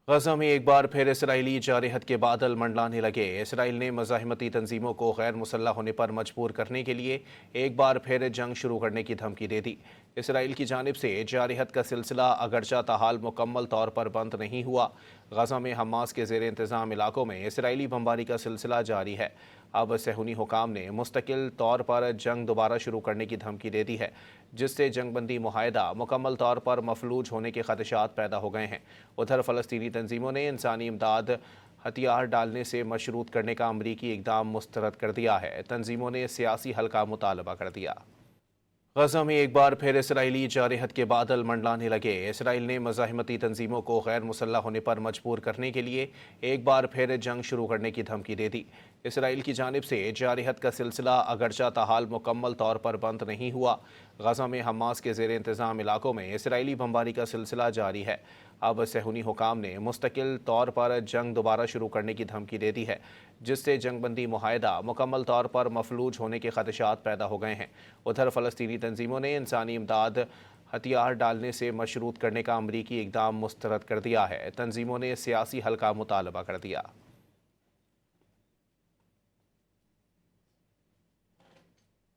गजा में एक बार फिर इसराइली जारहत के बादल मंडलाने लगे। इसराइल ने मज़ाहमती तंजीमों को गैर मुसल्लह होने पर मजबूर करने के लिए एक बार फिर जंग शुरू करने की धमकी दे दी। इसराइल की जानिब से जारहत का सिलसिला अगरचा ताहाल मुकम्मल तौर पर बंद नहीं हुआ। गजा में हमास के ज़ेर इंतज़ाम इलाकों में इसराइली बमबारी का सिलसिला जारी है। अब सहूनी हुकाम ने मुस्तकिल तौर पर जंग दोबारा शुरू करने की धमकी दे दी है, जिससे जंगबंदी मुआहदा मुकम्मल तौर पर मफलूज होने के खदशात पैदा हो गए हैं। उधर फ़लस्तीनी तंजीमों ने इंसानी इमदाद हथियार डालने से मशरूत करने का अमरीकी इक़दाम मुस्तरद कर दिया है। तंजीमों ने सियासी हल का मुतालबा कर दिया। गजा में एक बार फिर इसराइली जारहत के बादल मंडलाने लगे। इसराइल ने मज़ाहमती तंजीमों को गैर मुसल्लह होने पर मजबूर करने के लिए एक बार फिर जंग शुरू करने की धमकी दे दी। इसराइल की जानिब से जारहत का सिलसिला अगरचा ताहाल मुकम्मल तौर पर बंद नहीं हुआ। गजा में हमास के ज़ेर इंतज़ाम इलाकों में इसराइली बमबारी का सिलसिला जारी है। अब सहूनी हुकाम ने मुस्तकिल तौर पर जंग दोबारा शुरू करने की धमकी दे दी है, जिससे जंगबंदी मुआहदा मुकम्मल तौर पर मफलूज होने के खदशात पैदा हो गए हैं। उधर फ़लस्तीनी तंजीमों ने इंसानी इमदाद हथियार डालने से मशरूत करने का अमरीकी इक़दाम मुस्तरद कर दिया है। तंजीमों ने सियासी हल का मुतालबा कर दिया।